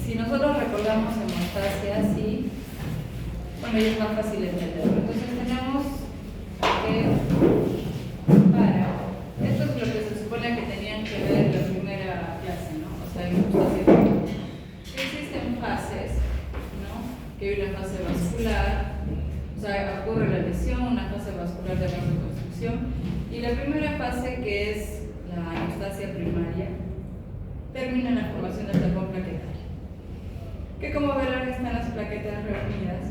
si nosotros recordamos hemostasia así, bueno, ya es más fácil entenderlo. Entonces tenemos que esto es lo que se supone que tenían que ver en la primera clase, ¿no? O sea, hemostasia. Existen fases, ¿no? Que hay una fase vascular, o sea, ocurre la lesión, una fase vascular de vasoconstricción, y la primera fase, que es la hemostasia primaria, termina en la formación del tapón plaquetario, que como verán están las plaquetas reunidas.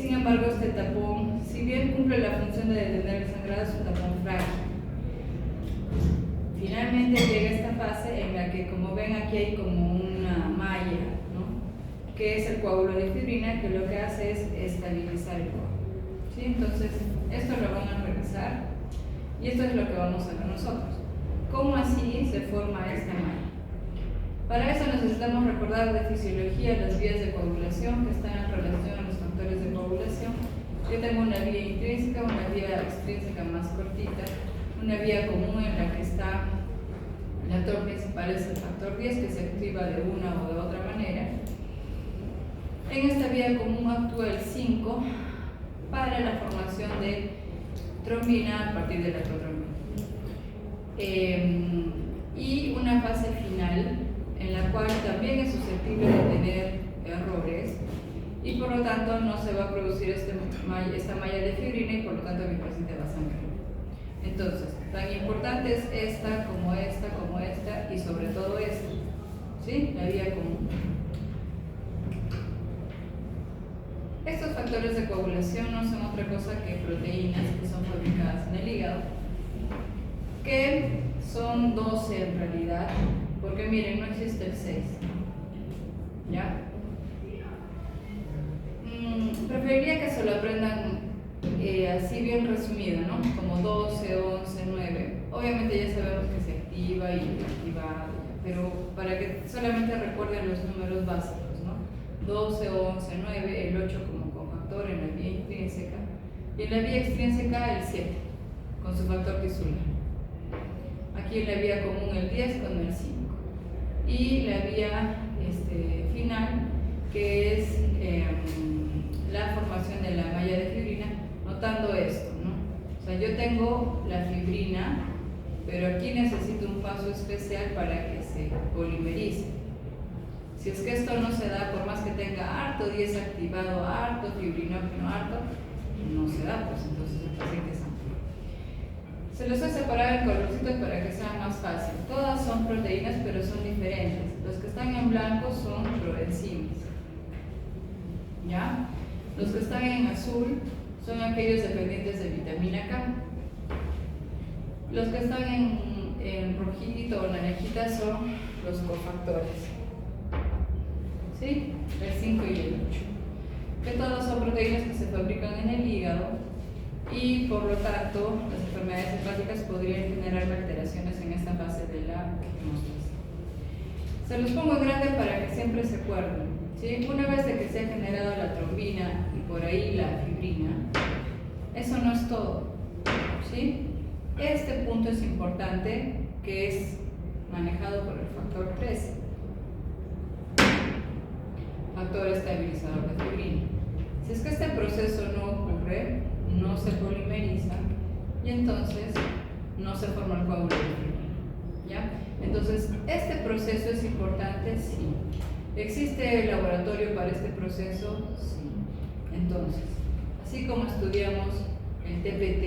Sin embargo, este tapón, si bien cumple la función de detener el sangrado, es un tapón frágil. Finalmente llega esta fase en la que, como ven aquí, hay como una malla, ¿no? Que es el coágulo de fibrina, que lo que hace es estabilizar el coágulo, ¿sí? Entonces, esto lo van a revisar y esto es lo que vamos a ver nosotros. ¿Cómo así se forma esta malla? Para eso necesitamos recordar de fisiología las vías de coagulación que están en relación a los factores de coagulación. Yo tengo una vía intrínseca, una vía extrínseca más cortita, una vía común en la que está el actor principal es el factor 10, que se activa de una o de otra manera. En esta vía común actúa el 5 para la formación de trombina a partir de la protrombina. Y una fase final en la cual también es susceptible de tener errores y por lo tanto no se va a producir esta malla de fibrina y por lo tanto mi paciente va a sangrar. Entonces, tan importante es esta y sobre todo esta, ¿sí? La vía común. Estos factores de coagulación no son otra cosa que proteínas que son fabricadas en el hígado, que son 12 en realidad, porque miren, no existe el 6, ¿ya? Preferiría que se lo aprendan así bien resumido, ¿no? Como 12, 11, 9. Obviamente ya sabemos que se activa y activa, pero para que solamente recuerden los números básicos, ¿no? 12, 11, 9, el 8 como cofactor en la vía intrínseca y en la vía extrínseca el 7 con su factor tisular. Aquí en la vía común el 10 con el 5 y la vía final, que es la formación de la malla de fibrina, notando esto, ¿no? O sea, yo tengo la fibrina, pero aquí necesito un paso especial para que se polimerice. Si es que esto no se da, por más que tenga harto 10 activado, harto fibrinógeno, harto, no se da, pues entonces el paciente es amplio. Se los he separado en colorcitos para que sea más fácil. Todas son proteínas, pero son diferentes. Los que están en blanco son proenzimas, ¿ya? Los que están en azul son aquellos dependientes de vitamina K. Los que están en rojito o naranjita son los cofactores, ¿sí? El 5 y el 8. Que todas son proteínas que se fabrican en el hígado y por lo tanto las enfermedades hepáticas podrían generar alteraciones en esta fase de la hemostasia. Se los pongo en grande para que siempre se acuerden, ¿sí? Una vez de que se ha generado la trombina y por ahí la fibrina, eso no es todo, ¿sí? Este punto es importante, que es manejado por el factor 13, factor estabilizador de fibrina. Si es que este proceso no ocurre, no se polimeriza y entonces no se forma el coágulo de fibrina, ¿ya? Entonces, ¿este proceso es importante? Sí. ¿Existe el laboratorio para este proceso? Sí. Entonces, así como estudiamos el TPT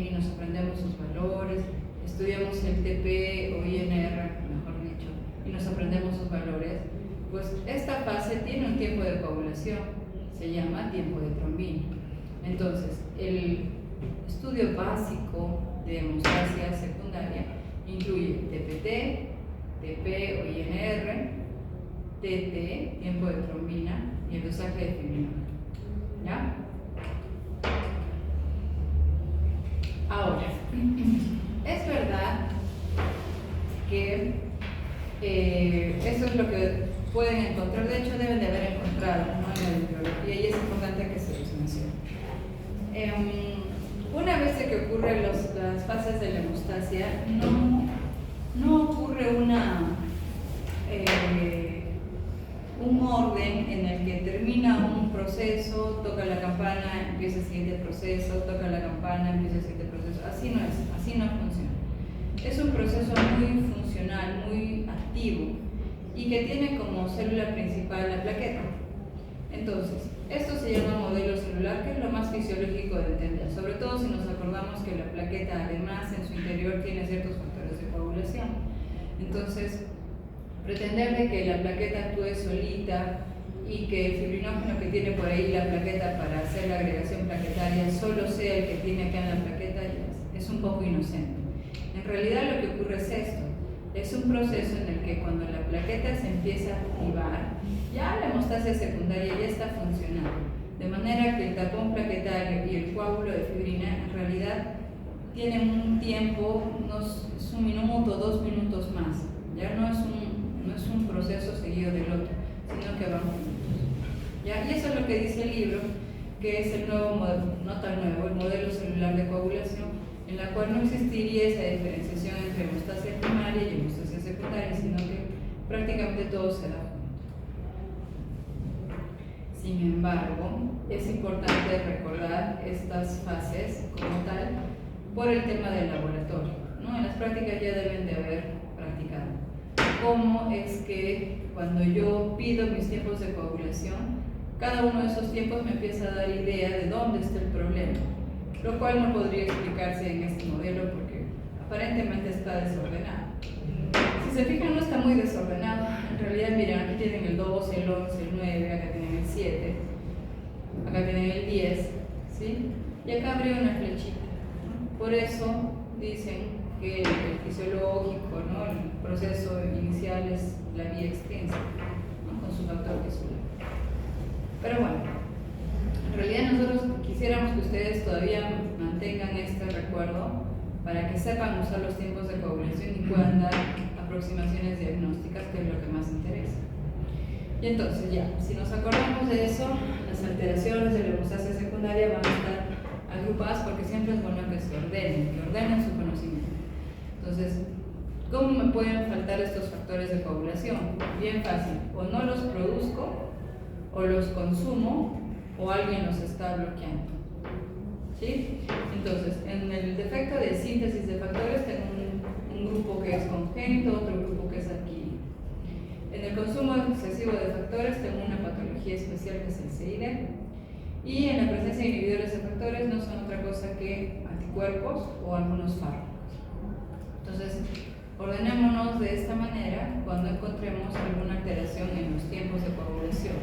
y nos aprendemos sus valores, estudiamos el TP o INR, mejor dicho, y nos aprendemos sus valores, pues esta fase tiene un tiempo de coagulación, se llama tiempo de trombina. Entonces, el estudio básico de hemostasia secundaria incluye TPT, TP o INR, TT, tiempo de trombina y el dosaje de fibrina, ¿ya? Ahora, es verdad que eso es lo que pueden encontrar, de hecho deben de haber encontrado, ¿no?, en la bibliografía, y es importante que se los mencione. Una vez que ocurren las fases de la hemostasia, no ocurre una orden en el que termina un proceso, toca la campana, empieza el siguiente proceso, toca la campana, empieza el siguiente proceso. Así no es, así no funciona. Es un proceso muy funcional, muy activo y que tiene como célula principal la plaqueta. Entonces, esto se llama modelo celular, que es lo más fisiológico de entender, sobre todo si nos acordamos que la plaqueta además en su interior tiene ciertos factores de coagulación. Entonces, pretender de que la plaqueta actúe solita y que el fibrinógeno que tiene por ahí la plaqueta para hacer la agregación plaquetaria solo sea el que tiene acá en la plaqueta es un poco inocente. En realidad lo que ocurre es esto, es un proceso en el que cuando la plaqueta se empieza a activar, ya la hemostasia secundaria ya está funcionando, de manera que el tapón plaquetario y el coágulo de fibrina en realidad tienen un tiempo, es 1 minuto, 2 minutos más, ya no es un proceso seguido del otro, sino que van juntos. ¿Ya? Y eso es lo que dice el libro, que es el nuevo modelo, no tan nuevo, el modelo celular de coagulación, en la cual no existiría esa diferenciación entre hemostasia primaria y hemostasia secundaria, sino que prácticamente todo se da junto. Sin embargo, es importante recordar estas fases como tal por el tema del laboratorio, ¿no? En las prácticas ya deben de haber practicado. Cómo es que cuando yo pido mis tiempos de coagulación, cada uno de esos tiempos me empieza a dar idea de dónde está el problema, lo cual no podría explicarse en este modelo porque aparentemente está desordenado. Si se fijan, no está muy desordenado. En realidad, miren, aquí tienen el 12, el 11, el 9, acá tienen el 7, acá tienen el 10, ¿sí? Y acá abrió una flechita, ¿no? Por eso dicen que el fisiológico, ¿no? El proceso inicial es la vía extensa, ¿no? Con su factor visual. Pero bueno, en realidad nosotros quisiéramos que ustedes todavía mantengan este recuerdo para que sepan usar los tiempos de coagulación y puedan dar aproximaciones diagnósticas, que es lo que más interesa. Y entonces ya, si nos acordamos de eso, las alteraciones de la hemostasia secundaria van a estar agrupadas porque siempre es bueno que se ordenen, que ordenen su conocimiento. Entonces, ¿cómo me pueden faltar estos factores de coagulación? Bien fácil, o no los produzco, o los consumo, o alguien los está bloqueando. ¿Sí? Entonces, en el defecto de síntesis de factores tengo un grupo que es congénito, otro grupo que es adquirido. En el consumo excesivo de factores tengo una patología especial que es el CID, y en la presencia de inhibidores de factores no son otra cosa que anticuerpos o algunos fármacos. Entonces, ordenémonos de esta manera cuando encontremos alguna alteración en los tiempos de coagulación.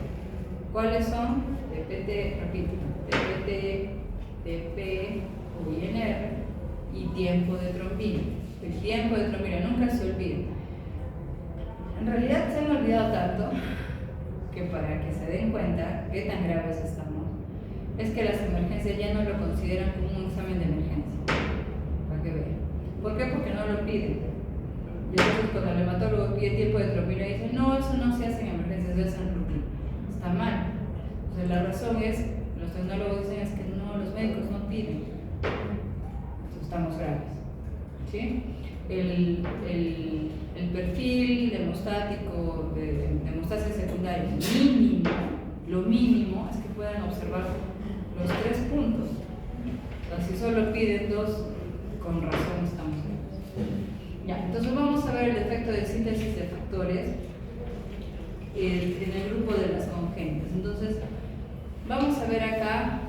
¿Cuáles son? TPT, repito, TPT, TP o INR y tiempo de trombina. El tiempo de trombina nunca se olvida. En realidad se han olvidado tanto que para que se den cuenta qué tan graves estamos, es que las emergencias ya no lo consideran como un examen de emergencia. Para que vean. ¿Por qué? Porque no lo piden. Y entonces cuando el hematólogo pide tiempo de trombina dice, no, eso no se hace en emergencias, se hace en rutina. Está mal. O sea, la razón es, los tecnólogos dicen es que no, los médicos no piden. Entonces estamos graves. ¿Sí? El perfil hemostático de hemostasia secundaria mínimo, lo mínimo es que puedan observar los 3 puntos. O sea, si solo piden 2, con razón estamos graves. Ya, entonces vamos a ver el efecto de síntesis de factores en el grupo de las congénitas. Entonces, vamos a ver acá,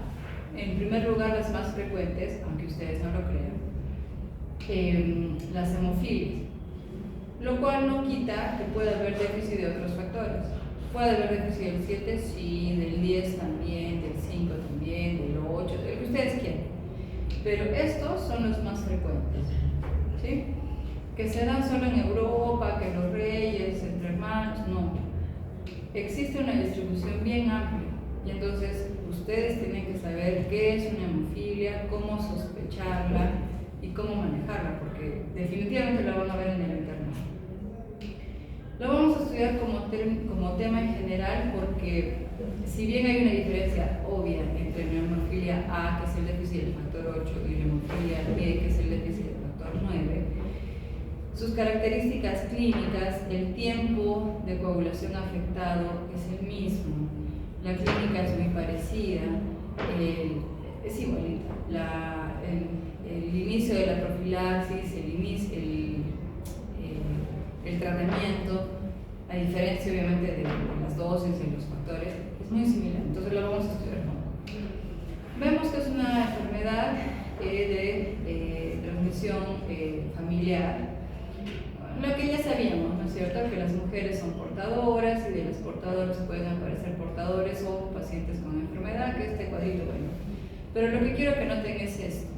en primer lugar, las más frecuentes, aunque ustedes no lo crean, las hemofilias, lo cual no quita que pueda haber déficit de otros factores. Puede haber déficit del 7, sí, del 10 también, del 5 también, del 8, del que ustedes quieran. Pero estos son los más frecuentes, ¿sí? Que se dan solo en Europa, que los reyes, entre hermanos, no. Existe una distribución bien amplia y entonces ustedes tienen que saber qué es una hemofilia, cómo sospecharla y cómo manejarla, porque definitivamente la van a ver en el internado. Lo vamos a estudiar como tema en general porque si bien hay una diferencia obvia entre la hemofilia A, que es el déficit del factor 8, y la hemofilia B, que es el déficit del factor 9, Sus características clínicas, el tiempo de coagulación afectado es el mismo, la clínica es muy parecida, es igualita. El inicio de la profilaxis, el tratamiento, a diferencia obviamente de las dosis y los factores, es muy similar, entonces lo vamos a estudiar. Vemos que es una enfermedad de transmisión familiar, lo que ya sabíamos, ¿no es cierto? Que las mujeres son portadoras y de las portadoras pueden aparecer portadores o pacientes con enfermedad, que este cuadrito, bueno. Pero lo que quiero que noten es esto,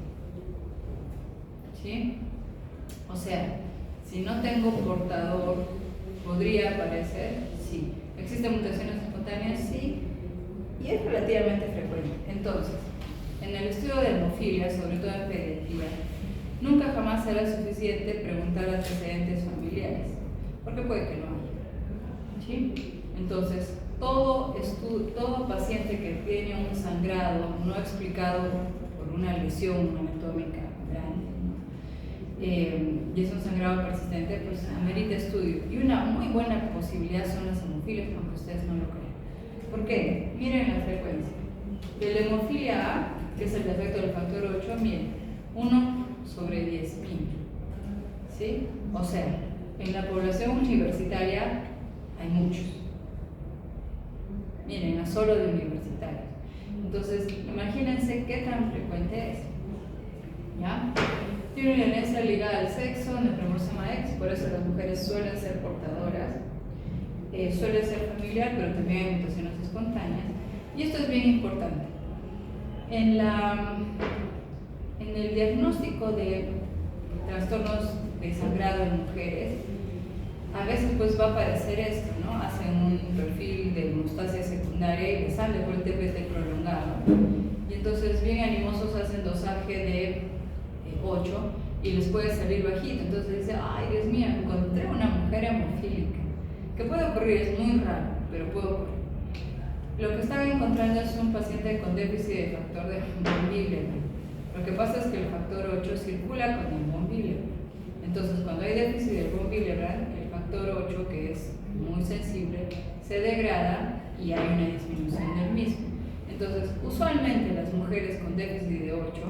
¿sí? O sea, si no tengo portador, ¿podría aparecer? Sí. ¿Existen mutaciones espontáneas? Sí. Y es relativamente frecuente. Entonces, en el estudio de hemofilia, sobre todo en pediatría, nunca jamás será suficiente preguntar antecedentes familiares, porque puede que no haya. ¿Sí? Entonces, todo paciente que tiene un sangrado no explicado por una lesión anatómica grande, ¿no? Y es un sangrado persistente, pues amerita estudio. Y una muy buena posibilidad son las hemofilias, aunque ustedes no lo crean. ¿Por qué? Miren la frecuencia. De la hemofilia A, que es el defecto del factor 8, miren, 1 sobre 10.000. ¿Sí? O sea, en la población universitaria hay muchos. Miren, a solo de universitarios. Entonces, imagínense qué tan frecuente es. ¿Ya? Tiene una herencia ligada al sexo, neopromosoma X, por eso las mujeres suelen ser portadoras. Suele ser familiar, pero también hay mutaciones espontáneas. Y esto es bien importante. En el diagnóstico de trastornos de sangrado en mujeres, a veces pues va a aparecer esto, ¿no? Hacen un perfil de hemostasia secundaria y les sale por el TPT prolongado. Y entonces bien animosos hacen dosaje de 8 y les puede salir bajito. Entonces dice, ay Dios mío, encontré una mujer hemofílica. Que puede ocurrir, es muy raro, pero puede ocurrir. Lo que están encontrando es un paciente con déficit de factor de von Willebrand. Lo que pasa es que el factor 8 circula con el von Willebrand. Entonces, cuando hay déficit de von Willebrand, el factor 8, que es muy sensible, se degrada y hay una disminución del mismo. Entonces, usualmente las mujeres con déficit de 8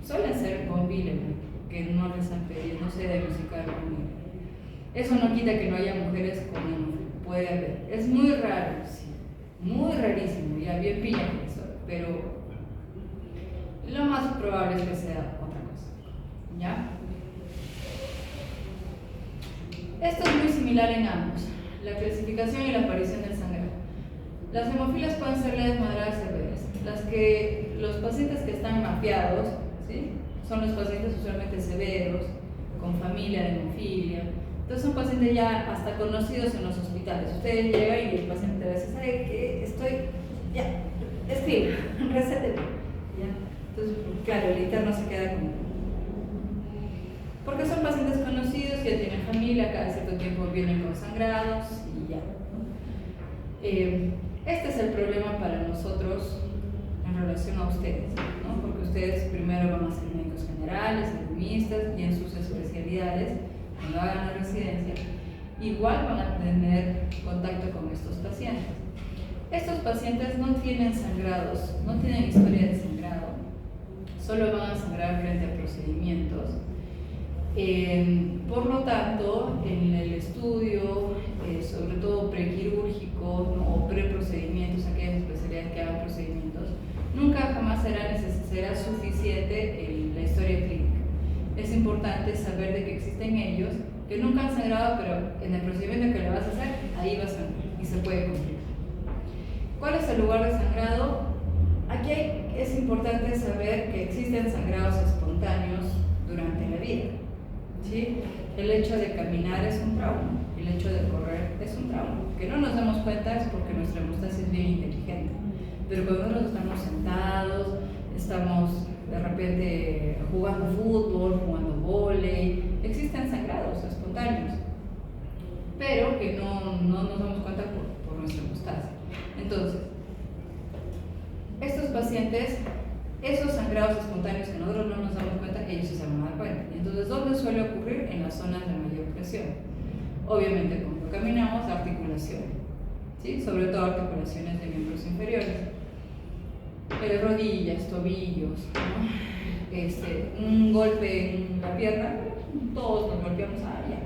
suelen ser von Willebrand, que no les han pedido, no se diagnosticar von Willebrand. Eso no quita que no haya mujeres con hemofília, puede haber. Es muy raro, sí, muy rarísimo, ya bien pillan eso, pero lo más probable es que sea otra cosa, ¿ya? Esto es muy similar en ambos, la clasificación y la aparición del sangrado. Las hemofilias pueden ser leves, moderadas, severas. Los pacientes que están mapeados, ¿sí? Son los pacientes usualmente severos, con familia de hemofilia. Entonces son pacientes ya hasta conocidos en los hospitales. Ustedes llegan y el paciente a veces, ¿sabe qué? Ya, escribe, recete. ¿Ya? Entonces, claro, el interno se queda con... Porque son pacientes conocidos, ya tienen familia, cada cierto tiempo vienen con sangrados y ya. Este es el problema para nosotros en relación a ustedes, ¿no? Porque ustedes primero van a ser médicos generales, internistas y en sus especialidades, cuando hagan la residencia, igual van a tener contacto con estos pacientes. Estos pacientes no tienen sangrados, no tienen historia de sangrado, solo van a sangrar frente a procedimientos. Por lo tanto, en el estudio, sobre todo prequirúrgico, ¿no? O preprocedimientos, aquellas especialidades que hagan procedimientos, nunca jamás será suficiente la historia clínica. Es importante saber de que existen ellos que nunca han sangrado, pero en el procedimiento que le vas a hacer, ahí va a sangrar y se puede complicar. ¿Cuál es el lugar de sangrado? Aquí es importante saber que existen sangrados espontáneos durante la vida, ¿sí? El hecho de caminar es un trauma, el hecho de correr es un trauma. Que no nos damos cuenta es porque nuestra hemostasia es bien inteligente, pero cuando nosotros estamos sentados, estamos de repente jugando fútbol, jugando vóley, existen sangrados espontáneos, pero que no nos damos cuenta por nuestra hemostasia. Entonces, estos pacientes, esos sangrados espontáneos que nosotros no nos damos cuenta, ellos sí se van a dar cuenta. Entonces, ¿dónde suele ocurrir? En las zonas de mayor presión. Obviamente, cuando caminamos, articulación, ¿sí? Sobre todo articulaciones de miembros inferiores. Rodillas, tobillos, ¿no? Un golpe en la pierna, todos nos golpeamos allá,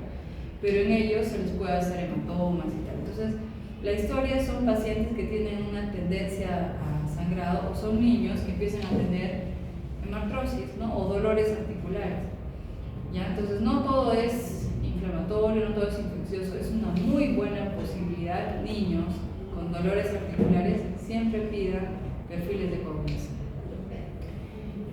pero en ellos se les puede hacer hematomas y tal. Entonces, la historia son pacientes que tienen una tendencia a sangrado, o son niños que empiezan a tener hemartrosis, ¿no? O dolores articulares. ¿Ya? Entonces, no todo es inflamatorio, no todo es infeccioso, es una muy buena posibilidad. Niños con dolores articulares siempre pidan perfiles de coagulación.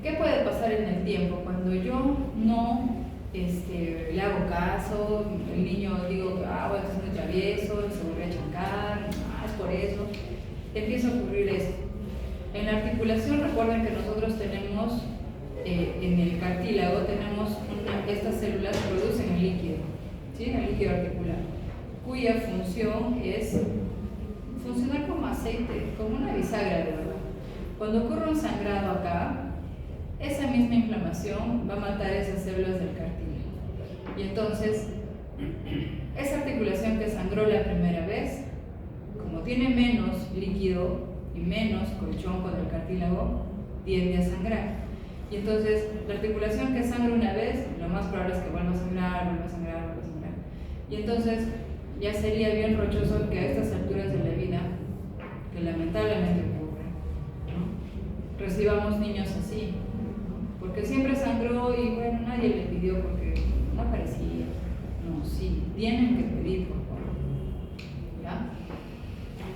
¿Qué puede pasar en el tiempo? Cuando yo no le hago caso, el niño digo, bueno, es muy travieso, se vuelve a chancar, es por eso, empieza a ocurrir esto. En la articulación, recuerden que nosotros tenemos, en el cartílago, tenemos estas células producen el líquido, ¿sí? El líquido articular, cuya función es funcionar como aceite, como una bisagra, de verdad. Cuando ocurre un sangrado acá, esa misma inflamación va a matar esas células del cartílago. Y entonces, esa articulación que sangró la primera vez, como tiene menos líquido y menos colchón con el cartílago, tiende a sangrar. Y entonces, la articulación que sangra una vez, lo más probable es que vuelva a sangrar, vuelva a sangrar, vuelva a sangrar. Y entonces, ya sería bien rochoso que a estas alturas de la vida, que lamentablemente ocurre, ¿no? Recibamos niños así, porque siempre sangró y bueno, nadie le pidió porque no parecía. No, sí, tienen que pedir, por favor. ¿Ya?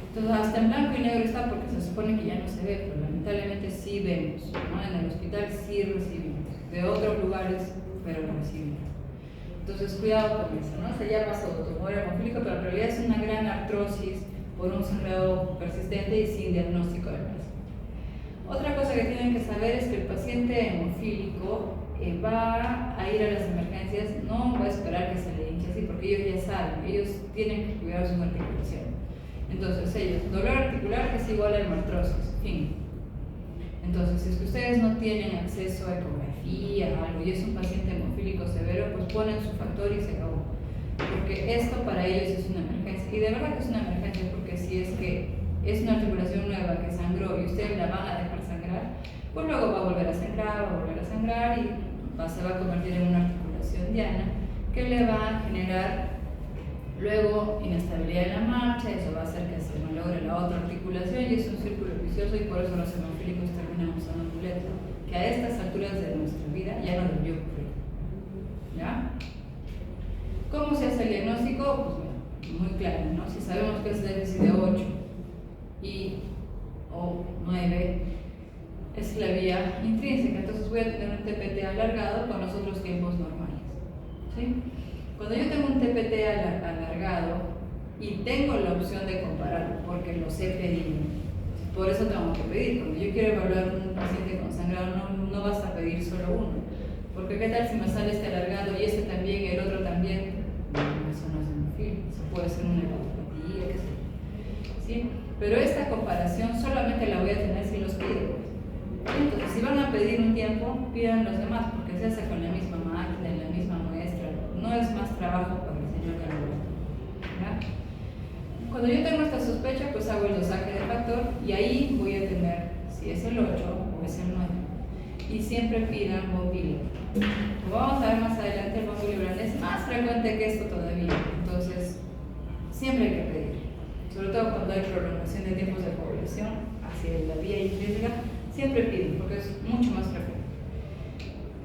Entonces, hasta en blanco y negro está porque se supone que ya no se ve, pero lamentablemente sí vemos, ¿no? En el hospital sí recibimos, de otros lugares, pero lo recibimos. Entonces, cuidado con eso, ¿no? O sea, ya pasó tumor hemofílico, pero en realidad es una gran artrosis por un sangrado persistente y sin diagnóstico de plazo. Otra cosa que tienen que saber es que el paciente hemofílico va a ir a las emergencias, no va a esperar que se le hinche así, porque ellos ya saben, ellos tienen que cuidar su articulación. Entonces, ellos, dolor articular que es igual a hemartrosis, fin. Entonces, si es que ustedes no tienen acceso a ecografía, algo, y es un paciente hemofílico severo, pues ponen su factor y se acabó. Porque esto para ellos es una emergencia. Y de verdad que es una emergencia, porque si es que es una articulación nueva que sangró y ustedes la van a dejar sangrar, pues luego va a volver a sangrar y se va a convertir en una articulación diana que le va a generar luego inestabilidad en la marcha. Eso va a hacer que se malogre la otra articulación y es un círculo vicioso, y por eso los hemofílicos terminan usando muletas, que a estas alturas de nuestra vida ya no debió ocurrir. ¿Ya? ¿Cómo se hace el diagnóstico? Pues bueno, muy claro, ¿no? Si sabemos que es déficit de 8 o 9, es la vía intrínseca, entonces voy a tener un TPT alargado con los otros tiempos normales, ¿sí? Cuando yo tengo un TPT alargado y tengo la opción de compararlo, porque los he pedido, por eso tengo que pedir. Cuando yo quiero evaluar un paciente con sangrado, no vas a pedir solo uno, porque qué tal si me sale este alargado y este también y el otro también. Eso no es hemofílico, eso puede ser una hepatopatía, qué sé yo, ¿sí? Pero esta comparación solamente la voy a tener si los pido. Entonces, si van a pedir un tiempo, pidan los demás, porque se hace con la misma máquina, la misma muestra, no es más trabajo para el señor cardiólogo. Cuando yo tengo esta sospecha, pues hago el dosaje de factor y ahí voy a tener si es el 8 o es el 9. Y siempre pidan Bonvilan. Como vamos a ver más adelante, el Bonvilan es más frecuente que esto todavía, entonces siempre hay que pedir, sobre todo cuando hay prolongación de tiempos de coagulación hacia la vía intrínseca, siempre piden porque es mucho más frecuente.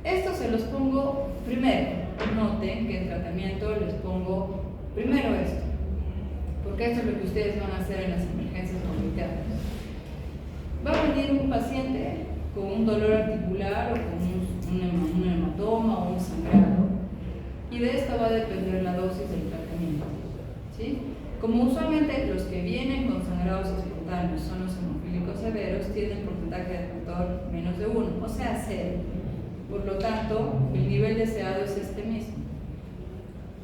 Esto se los pongo primero. Noten que en tratamiento les pongo primero esto, porque esto es lo que ustedes van a hacer en las emergencias comunitarias. Va a venir un paciente con un dolor articular o con un hematoma o un sangrado, y de esto va a depender la dosis del tratamiento, ¿sí? Como usualmente los que vienen con sangrados espontáneos son los hemofílicos severos, tienen porcentaje de factor menos de 1, o sea 0. Por lo tanto, el nivel deseado es este mismo.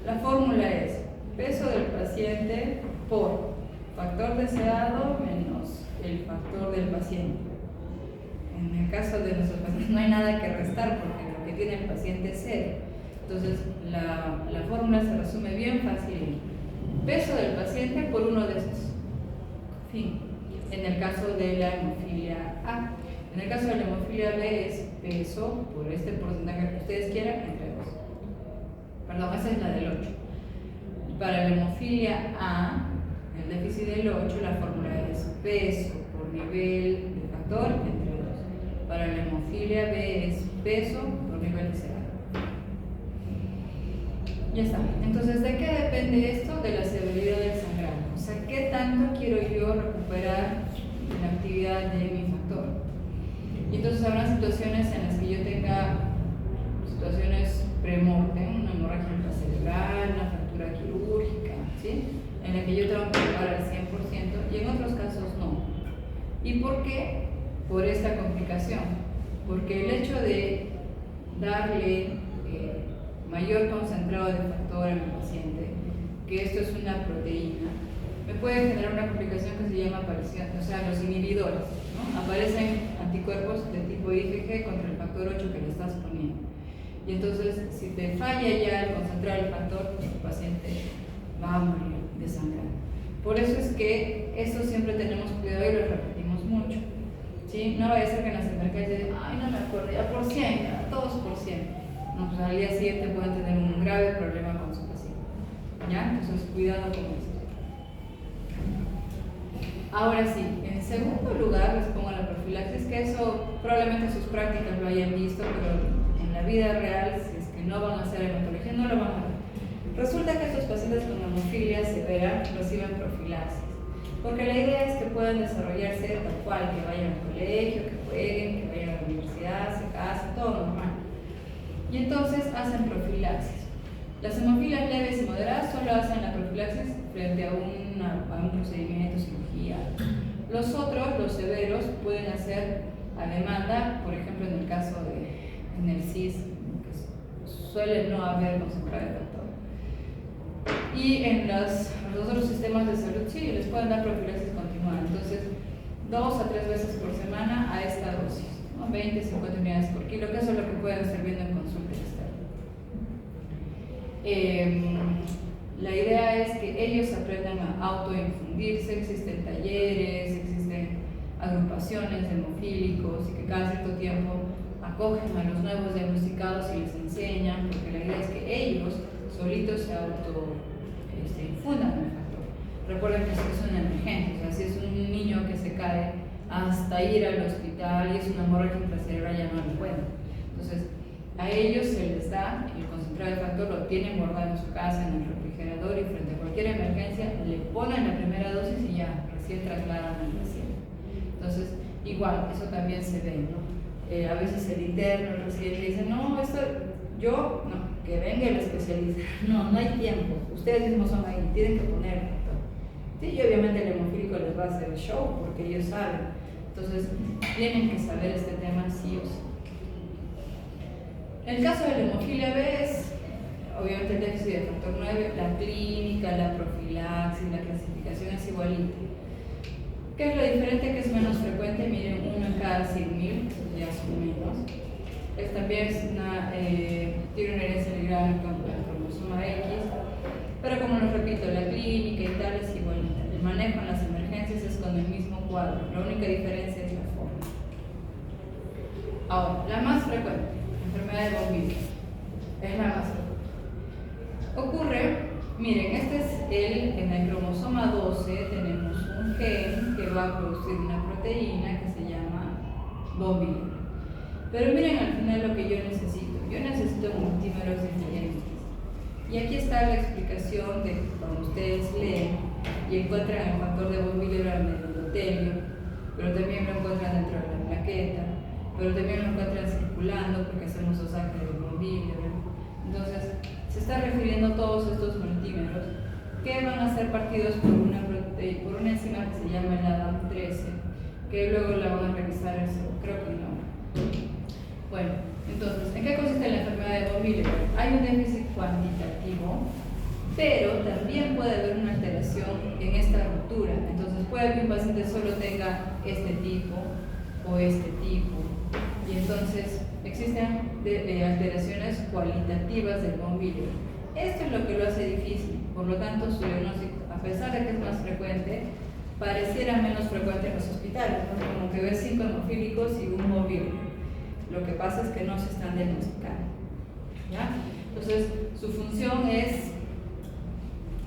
La fórmula es peso del paciente por factor deseado menos el factor del paciente. En el caso de nuestros pacientes no hay nada que restar, porque lo que tiene el paciente es 0. Entonces, la fórmula se resume bien fácil. Peso del paciente por uno de estos. Fin. En el caso de la hemofilia A. En el caso de la hemofilia B es peso por este porcentaje que ustedes quieran entre 2. Perdón, esa es la del 8. Para la hemofilia A, el déficit del 8, la fórmula es peso por nivel de factor entre 2. Para la hemofilia B es peso por nivel de CA. Ya está. Entonces, ¿de qué depende esto? De la severidad del sangrado. O sea, ¿qué tanto quiero yo recuperar la actividad de mi factor? Y entonces habrá situaciones en las que yo tenga situaciones premortem, una hemorragia intracerebral, una fractura quirúrgica, ¿sí? En la que yo tengo que recuperar al 100% y en otros casos no. ¿Y por qué? Por esta complicación. Porque el hecho de darle mayor concentrado de factor a mi paciente, que esto es una proteína, me puede generar una complicación que se llama aparición, o sea, los inhibidores, ¿no? Aparecen anticuerpos de tipo IgG contra el factor 8 que le estás poniendo. Y entonces, si te falla ya el concentrar el factor, pues tu paciente va a morir desangrado. Por eso es que esto siempre tenemos cuidado y lo repetimos mucho, ¿sí? No vaya a ser que en las emergencias digan, ay, no me acuerdo, ya por 100, ya todos por 100. No, pues al día siguiente pueden tener un grave problema con su paciente. ¿Ya? Entonces, cuidado con esto. Ahora sí, en segundo lugar les pongo la profilaxis, que eso probablemente sus prácticas lo hayan visto, pero en la vida real, si es que no van a hacer hematología, no lo van a ver. Resulta que estos pacientes con hemofilia severa reciben profilaxis, porque la idea es que puedan desarrollarse tal cual, que vayan al colegio, que jueguen, que vayan a la universidad, se casen, todo normal. Y entonces hacen profilaxis. Las hemofilias leves y moderadas solo hacen la profilaxis frente a un procedimiento, cirugía. Los otros, los severos, pueden hacer a demanda, por ejemplo en el caso en el CIS, que suele no haber concentrado de factor. Y en los otros sistemas de salud sí, les pueden dar profilaxis continuada. Entonces, 2 a 3 veces por semana a esta dosis, ¿no? 20, 50 unidades por kilo, que eso es lo que pueden estar viendo en consulta externa. La idea es que ellos aprendan a autoinfundirse. Existen talleres, existen agrupaciones de hemofílicos y que cada cierto tiempo acogen a los nuevos diagnosticados y les enseñan, porque la idea es que ellos solitos se infundan el factor. Recuerden que si es una emergencia, o sea, si es un niño que se cae, hasta ir al hospital y es una hemorragia intracerebral ya no lo pueden. Entonces, a ellos se les da el concentrado de factor, lo tienen guardado en su casa, en el refrigerador, y frente a cualquier emergencia le ponen la primera dosis y ya recién trasladan al paciente. Entonces, igual, eso también se ve, ¿no? A veces el interno, el residente dice, no, esto, yo, no, que venga el especialista. No, no hay tiempo, ustedes mismos son ahí, tienen que poner el factor. Sí, y obviamente el hemofílico les va a hacer el show, porque ellos saben. Entonces, tienen que saber este tema sí o sí. En el caso de la hemofilia B es, obviamente, el déficit de factor 9, la clínica, la profilaxis, la clasificación es igualita. ¿Qué es lo diferente? Que es menos frecuente, miren, 1 en cada 100.000, ya son menos. También tiene una herencia ligada con el cromosoma X, pero como les repito, la clínica y tal es igualita. El manejo en las emergencias es con el mismo cuadro, la única diferencia es la forma. Ahora, la más frecuente, enfermedad de von Willebrand, es la más frecuente. Ocurre, miren, en el cromosoma 12 tenemos un gen que va a producir una proteína que se llama von Willebrand. Pero miren al final lo que yo necesito multímeros diferentes. Y aquí está la explicación de cuando ustedes leen y encuentran el factor de von Willebrand en el endotelio, pero también lo encuentran dentro de la plaqueta, pero también lo encuentran circulando porque hacemos dos ángeles de von Willebrand. Entonces, se está refiriendo a todos estos multímeros que van a ser partidos por una enzima que se llama el ADAM13, que luego la van a revisar, creo que no. Bueno, entonces, ¿en qué consiste la enfermedad de von Willebrand? Hay un déficit cuantitativo, pero también puede haber una alteración en esta ruptura. Entonces, puede que un paciente solo tenga este tipo o este tipo, y entonces existen alteraciones cualitativas del von Willebrand. Esto es lo que lo hace difícil, por lo tanto su diagnóstico, a pesar de que es más frecuente, pareciera menos frecuente en los hospitales, ¿no? Como que ves 5 hemofílicos y un von Willebrand. Lo que pasa es que no se están diagnosticando, ¿ya? Entonces, su función es,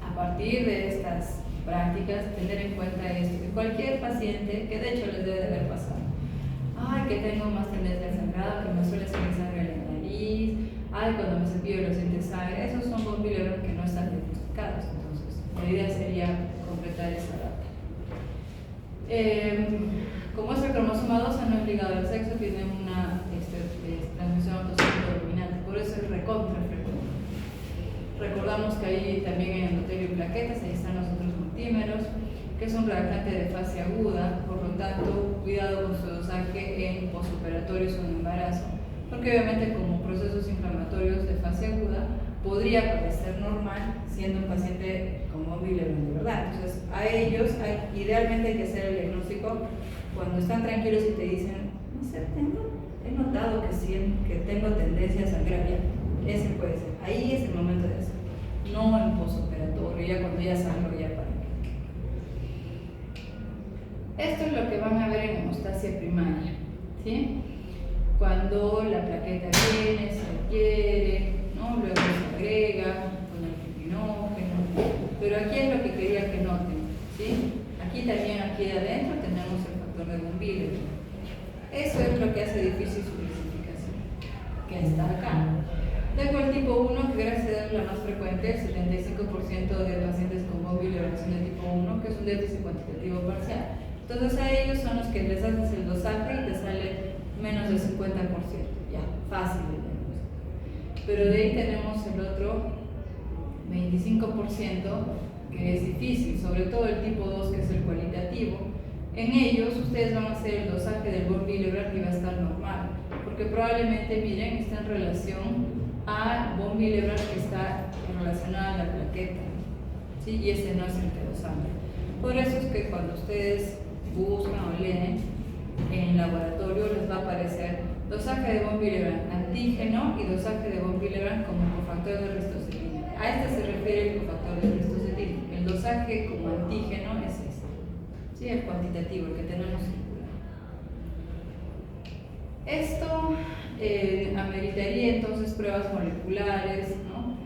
a partir de estas prácticas, tener en cuenta esto, que cualquier paciente, que de hecho les debe de haber pasado, ay, que tengo más tendencia al sangrado, que me suele salir sangre en la nariz, ay, cuando me cepillo los dientes sangre, esos son von Willebrand que no están diagnosticados. Entonces, la idea sería completar esa data. Como es el cromosoma 2 no es ligado al sexo, tiene una transmisión autosómica dominante, por eso es recontra frecuente. Recordamos que ahí también hay endotelio y plaquetas, ahí están los otros multímeros, que es un reactante de fase aguda, por lo tanto, cuidado con su dosaje en posoperatorios o en embarazo, porque obviamente como procesos inflamatorios de fase aguda podría parecer normal siendo un paciente con von Willebrand de verdad. Entonces, a ellos idealmente hay que hacer el diagnóstico cuando están tranquilos y te dicen, no sé, he notado que tengo tendencia a sangrar ya. Ese puede ser. Ahí es el momento de hacerlo. No en posoperatorio, ya cuando ya sangro ya para qué. Esto es lo que van a ver en hemostasia primaria, ¿sí? Cuando la plaqueta viene, se adquiere, ¿no? Luego se agrega con el fibrinógeno, pero aquí es lo que quería que noten, ¿sí? Aquí también, aquí adentro tenemos el factor de von Willebrand. Eso es lo que hace difícil su clasificación, que está acá. Tengo el tipo 1, que gracias a Dios es la más frecuente, el 75% de pacientes con von Willebrand son de tipo 1, que es un déficit cuantitativo parcial. Entonces a ellos son los que les haces el dosaje y te sale menos del 50%, ya, fácil de diagnosticar. Pero de ahí tenemos el otro 25% que es difícil, sobre todo el tipo 2, que es el cualitativo. En ellos ustedes van a hacer el dosaje del von Willebrand y va a estar normal, porque probablemente, miren, está en relación a von Willebrand que está relacionada a la plaqueta, ¿sí? Y ese no es el que lo sangre. Por eso es que cuando ustedes buscan o leen en laboratorio les va a aparecer dosaje de von Willebrand antígeno y dosaje de von Willebrand como cofactor de ristocetina. A este se refiere el cofactor de ristocetina. El dosaje como antígeno es este, ¿sí? El cuantitativo, el que tenemos circular. Esto ameritaría entonces pruebas moleculares, ¿no?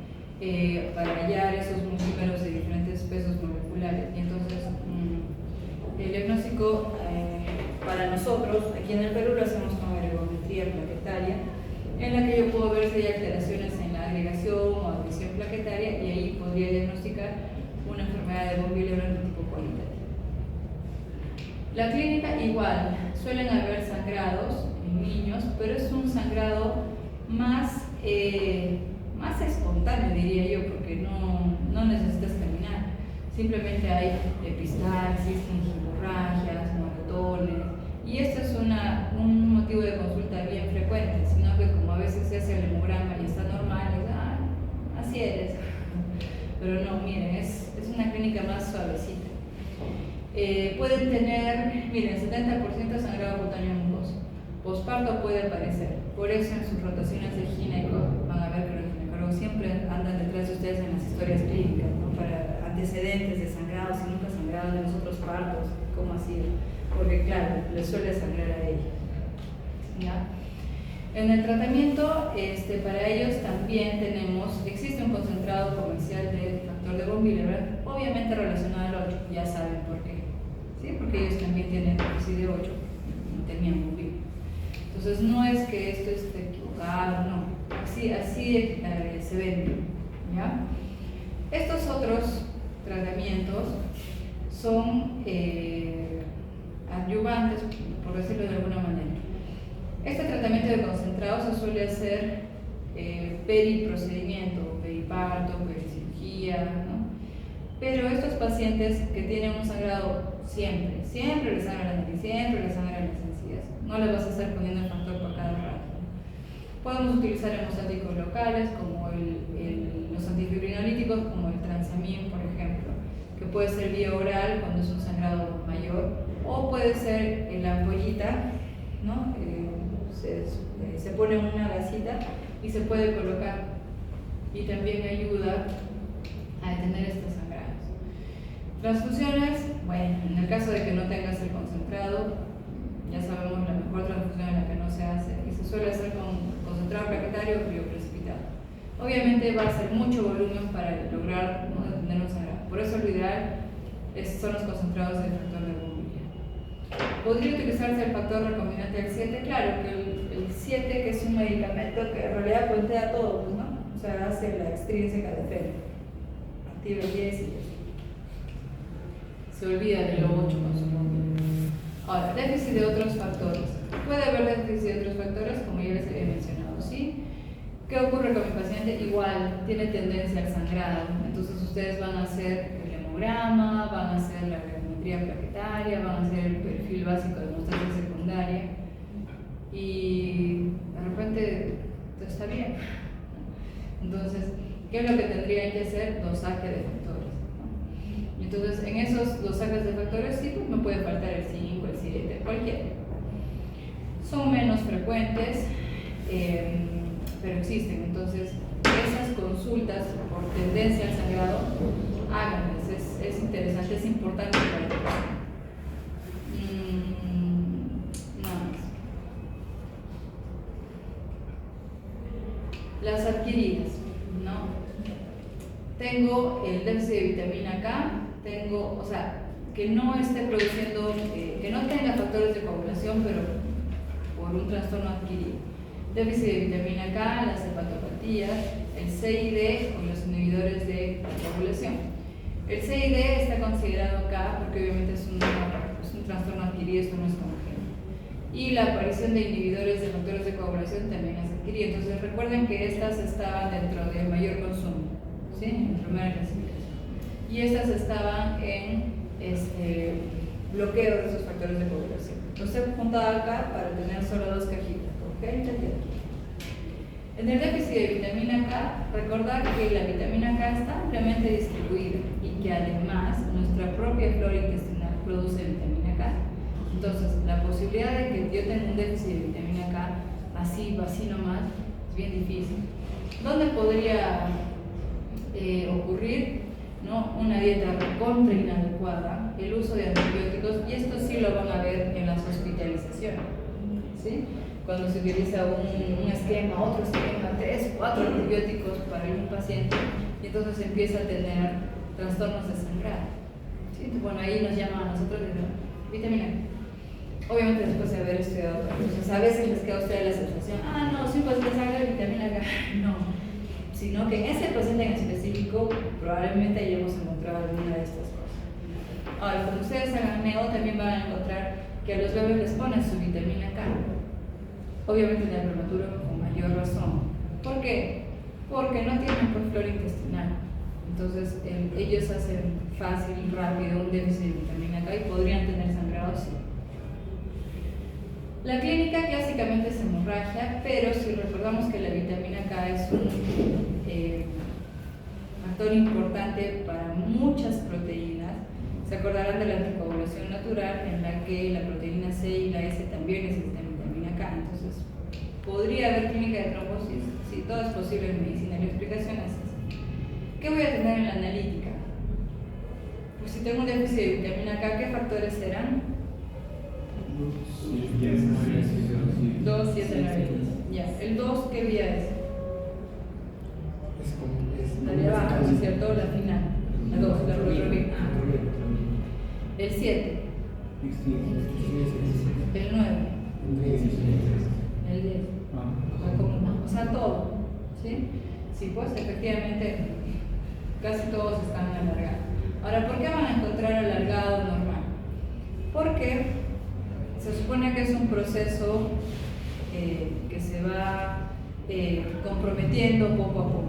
Para hallar esos multímeros de diferentes pesos moleculares. Y entonces el diagnóstico para nosotros aquí en el Perú lo hacemos con ergometría plaquetaria, en la que yo puedo ver si hay alteraciones en la agregación o adhesión plaquetaria, y ahí podría diagnosticar una enfermedad de von Willebrand de tipo cualitativo. La clínica igual, suelen haber sangrados en niños, pero es un sangrado más espontáneo, diría yo, porque no necesitas caminar. Simplemente hay epistaxis, gingivurragias, moretones, y esto es un motivo de consulta bien frecuente, sino que como a veces se hace el hemograma y está normal, y así eres. Pero no, miren, es una clínica más suavecita. Pueden tener, miren, 70% sangrado cutáneo mucoso. Posparto puede aparecer, por eso en sus rotaciones de gineco van a ver que los ginecólogos siempre andan detrás de ustedes en las historias clínicas, ¿no? Para antecedentes de sangrados, si nunca sangraron en los otros partos, cómo ha sido, porque claro, les suele sangrar a ellos, ¿ya? En el tratamiento, para ellos también existe un concentrado comercial del factor de von Willebrand, obviamente relacionado al 8, ya saben por qué, ¿sí? Porque ellos también tienen déficit de 8, no tenían von Willebrand. Entonces no es que esto esté equivocado, no, así se vende, ¿ya? Estos otros tratamientos son adyuvantes, por decirlo de alguna manera. Este tratamiento de concentrado se suele hacer periprocedimiento, periparto, pericirugía, ¿no? Pero estos pacientes que tienen un sangrado siempre les sangran la nariz, siempre les sangran las encías, no les vas a estar poniendo el factor por cada rato. Podemos utilizar hemostáticos locales como los antifibrinolíticos, como el transamin, por ejemplo, que puede ser vía oral cuando es un sangrado mayor, o puede ser en la ampollita, ¿no? se pone en una gasita y se puede colocar, y también ayuda a detener estos sangrados. Transfusiones, bueno, en el caso de que no tengas el concentrado, ya sabemos la mejor transfusión en la que no se hace, y se suele hacer con concentrado plaquetario o crioprecipitado. Obviamente va a ser mucho volumen para lograr no detener un sangrado, por eso lo ideal son los concentrados del factor de Bunbury. ¿Podría utilizarse el factor recombinante del 7? Claro, que el 7, que es un medicamento que en realidad puentea todo, pues, ¿no? O sea, hace la extrínseca de Fer, activa el 10 y se olvida de lo 8 con su nombre. Ahora, déficit de otros factores. Puede haber déficit de otros factores, como ya les había mencionado, ¿sí? ¿Qué ocurre con mi paciente? Igual, tiene tendencia al sangrado, entonces ustedes van a hacer el hemograma, van a hacer la gravimetría plaquetaria, van a hacer el perfil básico de hemostasia secundaria y de repente todo está bien. Entonces, ¿qué es lo que tendrían que hacer? Dosaje de factores, ¿no? Entonces, en esos dosajes de factores sí, pues me puede faltar el 5, el 7, cualquiera. Son menos frecuentes, pero existen. Entonces, esas consultas por tendencia al sangrado, háganlas, es interesante, es importante para el paciente. Nada más. Las adquiridas, ¿no? Tengo el déficit de vitamina K, o sea, que no esté produciendo, que no tenga factores de coagulación, pero por un trastorno adquirido. Déficit de vitamina K, las hepatopatías, el CID o los inhibidores de coagulación. El CID está considerado acá porque obviamente es un trastorno adquirido, esto no es congénito. Y la aparición de inhibidores de factores de coagulación también es adquirida. Entonces recuerden que estas estaban dentro de mayor consumo, ¿sí? En primera clasificación. Y estas estaban en bloqueo de esos factores de coagulación. Los he juntado acá para tener solo dos cajitas, congénita y adquirida. En el déficit de vitamina K, recordar que la vitamina K está ampliamente distribuida y que además nuestra propia flora intestinal produce vitamina K. Entonces, la posibilidad de que yo tenga un déficit de vitamina K así nomás es bien difícil. ¿Dónde podría ocurrir? ¿No? Una dieta contra inadecuada, el uso de antibióticos, y esto sí lo van a ver en las hospitalizaciones, ¿sí? Cuando se utiliza un esquema, otro esquema, 3, 4 antibióticos para un paciente, y entonces empieza a tener trastornos de sangrado, ¿sí? Bueno, ahí nos llaman a nosotros de vitamina K. Obviamente después de haber estudiado otras cosas, a veces les queda a ustedes la sensación, no, sí, pues les haga vitamina K. No, sino que en ese paciente en específico probablemente hayamos encontrado alguna de estas cosas. Ahora, cuando ustedes hagan neo, también van a encontrar que a los bebés les ponen su vitamina K. Obviamente en el prematuro con mayor razón. ¿Por qué? Porque no tienen pues flora intestinal. Entonces ellos hacen fácil y rápido un déficit de vitamina K y podrían tener sangrado, sí. La clínica clásicamente es hemorragia, pero si recordamos que la vitamina K es un factor importante para muchas proteínas, se acordarán de la anticoagulación natural en la que la proteína C y la S también necesitan vitamina K. Entonces, podría haber clínica de trombosis, sí, todo es posible en medicina. La explicación es esa. ¿Qué voy a tener en la analítica? Pues si tengo un déficit de vitamina K, ¿qué factores serán? 2, 7, 9. Ya, el 2, ¿qué vía es? La de abajo, ¿no es cierto? La final. La 2, la rotrobina. El 7. El 9. El 10. O sea, todo. ¿Sí? Sí, pues efectivamente casi todos están alargados. Ahora, ¿por qué van a encontrar alargado normal? Porque se supone que es un proceso que se va comprometiendo poco a poco.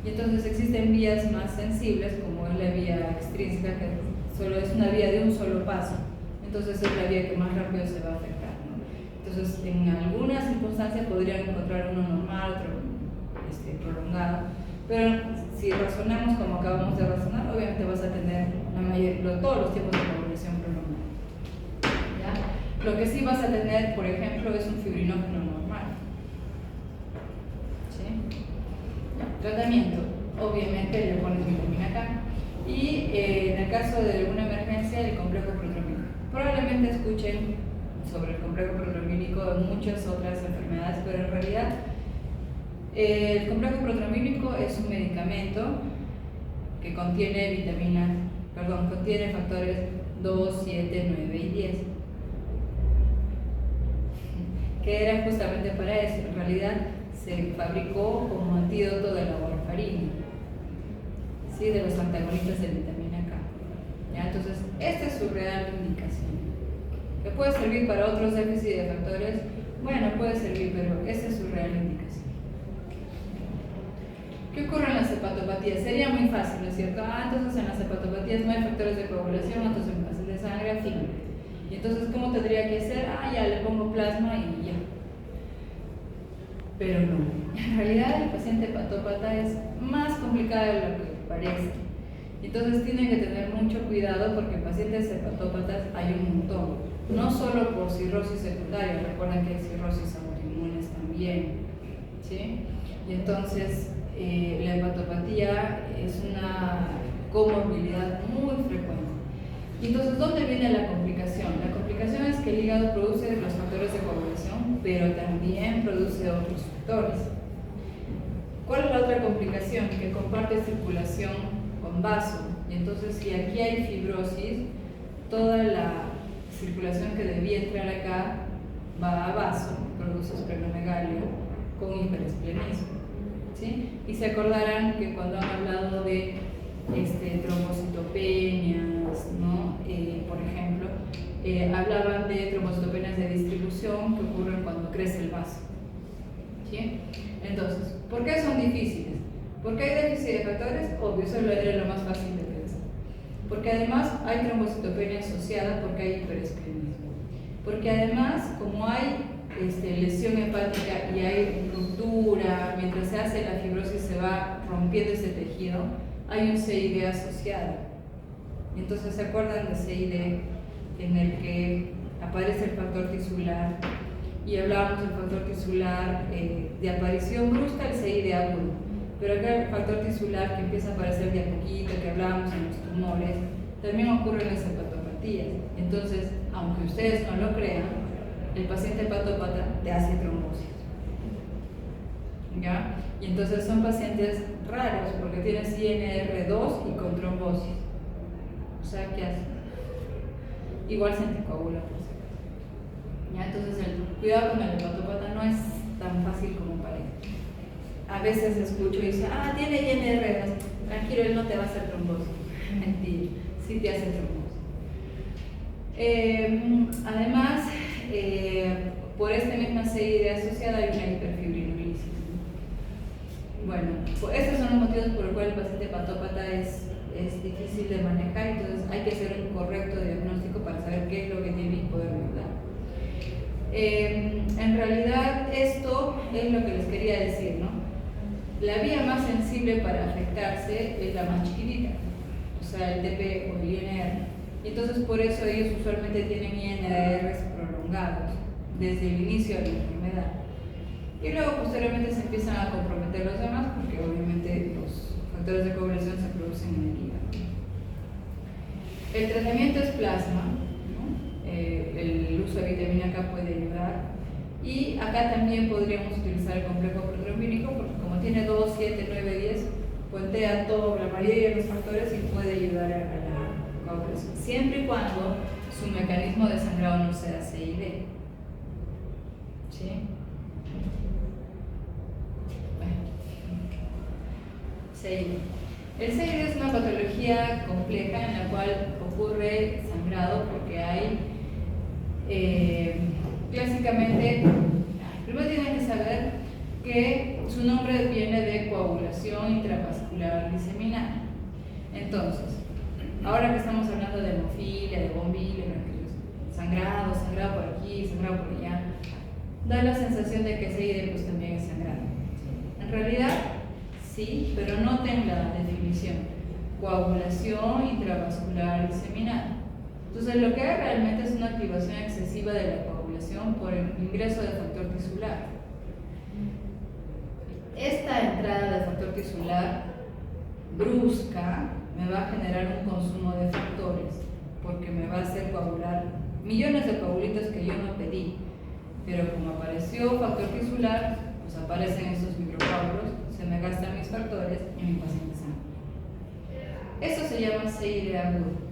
Y entonces existen vías más sensibles, como es la vía extrínseca, que solo es una vía de un solo paso. Entonces es la vía que más rápido se va a afectar, ¿no? Entonces, en algunas circunstancias podrían encontrar uno normal, otro prolongado. Pero si razonamos como acabamos de razonar, obviamente vas a tener todos los tipos de coagulación prolongada. ¿Ya? Lo que sí vas a tener, por ejemplo, es un fibrinógeno normal. Tratamiento, obviamente le pones vitamina K. Y en el caso de alguna emergencia, el complejo protrombínico. Probablemente escuchen sobre el complejo protrombínico en muchas otras enfermedades, pero en realidad el complejo protrombínico es un medicamento que contiene contiene factores 2, 7, 9 y 10, que era justamente para eso. En realidad se fabricó como antídoto de la warfarina, ¿sí? De los antagonistas de vitamina K. ¿Ya? Entonces, esta es su real indicación. ¿Que puede servir para otros déficits de factores? Bueno, puede servir, pero esa es su real indicación. ¿Qué ocurre en las hepatopatías? Sería muy fácil, ¿no es cierto? Entonces en las hepatopatías no hay factores de coagulación, entonces en base de sangre, fin. Y entonces, ¿cómo tendría que ser? Ya le pongo plasma y ya. Pero no. En realidad el paciente hepatópata es más complicado de lo que parece. Entonces tienen que tener mucho cuidado porque en pacientes hepatópatas hay un montón. No solo por cirrosis secundaria, recuerden que hay cirrosis autoinmunes también, ¿sí? Y entonces la hepatopatía es una comorbilidad muy frecuente. Y entonces, ¿dónde viene la complicación? La complicación es que el hígado produce los factores de coagulación, pero también produce otros factores. ¿Cuál es la otra complicación? Que comparte circulación con vaso. Y entonces, si aquí hay fibrosis, toda la circulación que debía entrar acá va a vaso, produce esplenomegalia con hiperesplenismo, ¿sí? Y se acordarán que cuando han hablado de trombocitopenias, ¿no? Por ejemplo, hablaban de trombocitopenias de distribución que ocurren cuando crece el vaso, ¿sí? Entonces, ¿por qué son difíciles? ¿Por qué hay déficit de factores? Obvio, eso era lo más fácil de pensar. Porque además hay trombocitopenia asociada porque hay hiperesplenismo. Porque además, como hay lesión hepática y hay ruptura, mientras se hace la fibrosis se va rompiendo ese tejido, hay un CID asociado. Entonces, ¿se acuerdan de CID en el que aparece el factor tisular? Y hablábamos del factor tisular de aparición brusca, el CID agudo. Pero acá el factor tisular que empieza a aparecer de a poquito, que hablábamos en los tumores, también ocurre en las hepatopatías. Entonces, aunque ustedes no lo crean, el paciente hepatópata te hace trombosis. ¿Ya? Y entonces son pacientes raros porque tienen INR2 y con trombosis. O sea, ¿qué hacen? Igual se anticoagula, por si acaso. ¿Ya? Entonces el cuidado con el hepatópata no es tan fácil como parece. A veces escucho y dice, tiene INR2, tranquilo, él no te va a hacer trombosis. Mentira, sí te hace trombosis. Además, por esta misma CID asociada hay una hiperfibrinolisis. Bueno, pues estos son los motivos por los cuales el paciente hepatópata es difícil de manejar, entonces hay que hacer un correcto diagnóstico para saber qué es lo que tiene y poder ayudar. En realidad esto es lo que les quería decir, ¿no? La vía más sensible para afectarse es la más chiquitita, o sea, el TP o el INR. Y entonces por eso ellos usualmente tienen INRs prolongados desde el inicio de la enfermedad. Y luego posteriormente se empiezan a comprometer los demás porque obviamente los factores de coagulación se producen en el hígado. El tratamiento es plasma, ¿no? El uso de vitamina K puede ayudar. Y acá también podríamos utilizar el complejo protrombínico porque como tiene 2, 7, 9, 10, puentea todo, la mayoría de los factores y puede ayudar a la coagulación. Siempre y cuando su mecanismo de sangrado no sea CID. ¿Sí? CID. El CID es una patología compleja en la cual ocurre sangrado porque hay clásicamente, primero tienen que saber que su nombre viene de coagulación intravascular diseminada. Entonces, ahora que estamos hablando de hemofilia, de bombilia, sangrado por aquí, sangrado por allá, da la sensación de que CID pues también es sangrado. En realidad, sí, pero noten la definición: coagulación intravascular diseminada. Entonces, lo que hay realmente es una activación excesiva de la coagulación por el ingreso de factor tisular. esta entrada de factor tisular brusca me va a generar un consumo de factores, porque me va a hacer coagular millones de coagulitos que yo no pedí, pero como apareció factor tisular, pues aparecen estos microcoágulos, se me gastan mis factores y mi paciente sana. Esto se llama CID agudo.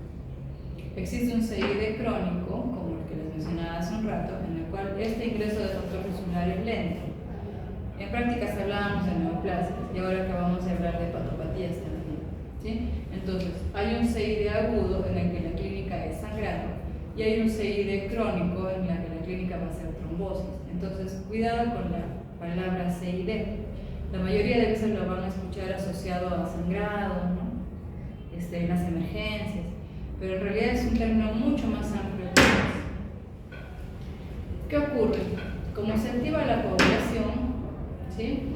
Existe un CID crónico, como el que les mencionaba hace un rato, en el cual este ingreso de factor tisular es lento. En prácticas hablábamos de neoplasias y ahora acabamos de hablar de hepatopatías también, ¿sí? Entonces, hay un CID agudo en el que la clínica es sangrado y hay un CID crónico en el que la clínica va a ser trombosis. Entonces, cuidado con la palabra CID. La mayoría de veces lo van a escuchar asociado a sangrado, ¿no? En las emergencias, pero en realidad es un término mucho más amplio que eso. ¿Qué ocurre? Como se activa la coagulación, ¿sí?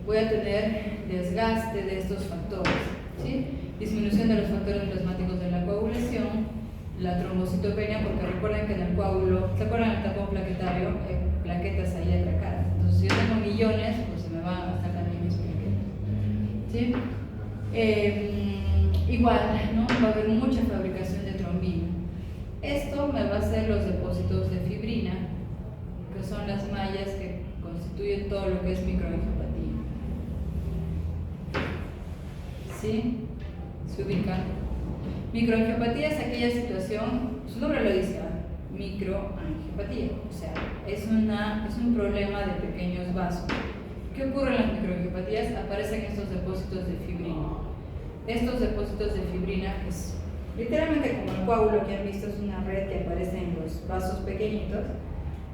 Voy a tener desgaste de estos factores, ¿sí? Disminución de los factores plasmáticos de la coagulación, la trombocitopenia, porque recuerden que en el coágulo, ¿se acuerdan del tapón plaquetario? Hay plaquetas ahí atracadas. Entonces, si yo tengo millones, pues se me van a gastar también mis plaquetas, ¿sí? Igual, ¿no? Va a haber mucha fabricación de trombina. Esto me va a hacer los depósitos de fibrina, que son las mallas que constituyen todo lo que es microangiopatía. ¿Sí? ¿Se ubican? Microangiopatía es aquella situación, su nombre lo dice, microangiopatía, o sea, es un problema de pequeños vasos. ¿Qué ocurre en las microangiopatías? Aparecen estos depósitos de fibrina. Estos depósitos de fibrina, que es literalmente como el coágulo que han visto, es una red que aparece en los vasos pequeñitos,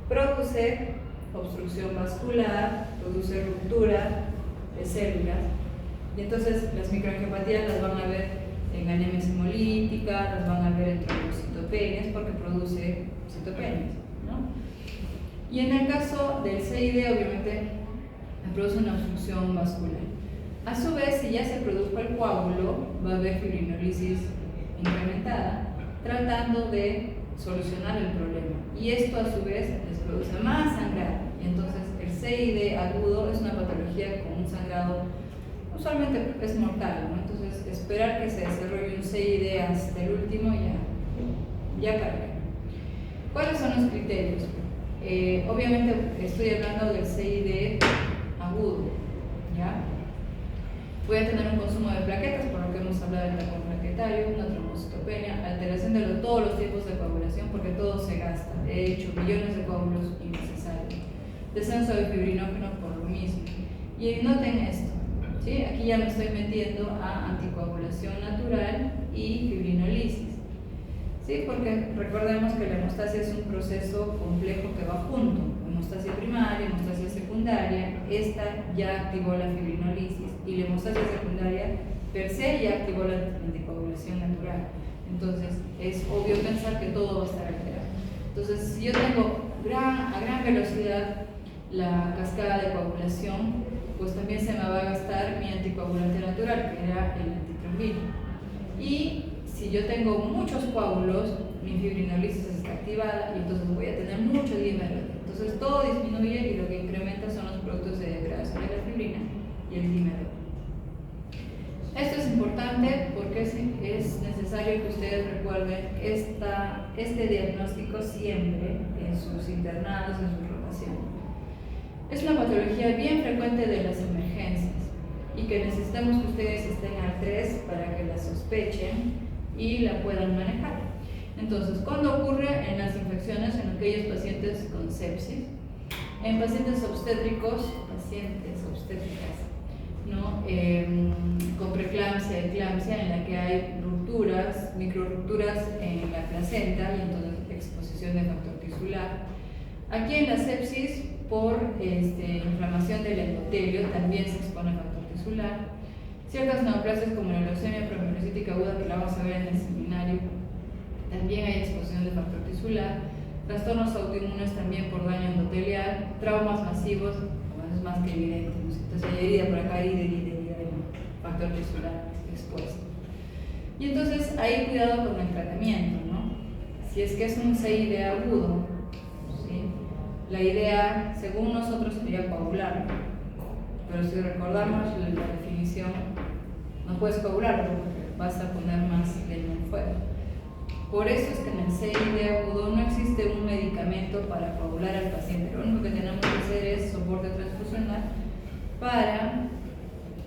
produce obstrucción vascular, produce ruptura de células, y entonces las microangiopatías las van a ver en anemias hemolíticas, las van a ver en trombocitopenias, porque produce citopenias, ¿no? Y en el caso del CID, obviamente, produce una obstrucción vascular. A su vez, si ya se produjo el coágulo, va a haber fibrinolisis incrementada, tratando de solucionar el problema. Y esto a su vez les produce más sangrado. Y entonces el CID agudo es una patología con un sangrado, usualmente es mortal, ¿no? Entonces esperar que se desarrolle un CID hasta el último ya carga. ¿Cuáles son los criterios? Obviamente estoy hablando del CID agudo, ¿ya? Voy a tener un consumo de plaquetas, por lo que hemos hablado del tapón plaquetario, una trombocitopenia, alteración de todos los tipos de coagulación, porque todo se gasta. He hecho millones de coágulos innecesarios. Descenso de fibrinógeno por lo mismo. Y noten esto, ¿sí? Aquí ya me estoy metiendo a anticoagulación natural y fibrinolisis, ¿sí? Porque recordemos que la hemostasia es un proceso complejo que va junto. Hemostasia primaria, hemostasia secundaria, esta ya activó la fibrinolisis y la hemostasia secundaria per se ya activó la anticoagulación natural. Entonces es obvio pensar que todo va a estar alterado. Entonces, si yo tengo a gran velocidad la cascada de coagulación, pues también se me va a gastar mi anticoagulante natural, que era el antitrombino. Y si yo tengo muchos coágulos, mi fibrinolisis está activada y entonces voy a tener mucho dímero. Entonces todo disminuye y lo que incrementa son los productos de degradación de la fibrina y el dímero. Esto es importante porque es necesario que ustedes recuerden este diagnóstico siempre en sus internados, en su rotación. Es una patología bien frecuente de las emergencias y que necesitamos que ustedes estén al 3 para que la sospechen y la puedan manejar. Entonces, ¿cuándo ocurre? En las infecciones en aquellos pacientes con sepsis, en pacientes obstétricas, ¿no? Con preeclampsia, eclampsia, en la que hay rupturas, microrupturas en la placenta y entonces exposición de factor tisular. Aquí en la sepsis, por inflamación del endotelio, también se expone factor tisular. Ciertas neoplasias como la leucemia premenocítica aguda, que la vamos a ver en el seminario, también hay exposición de factor tisular. Trastornos autoinmunes también por daño endotelial, traumas masivos, bueno, es más que evidente, ¿no? Entonces hay herida por acá, herida, factor tisular expuesto. Y entonces hay cuidado con el tratamiento, ¿no? Si es que es un CID agudo, ¿sí? la idea, según nosotros, sería coagularlo. Pero si recordamos la definición, no puedes coagularlo porque vas a poner más leña en fuego. Por eso es que en el CID agudo no existe un medicamento para coagular al paciente. Lo único que tenemos que hacer es soporte transfusional para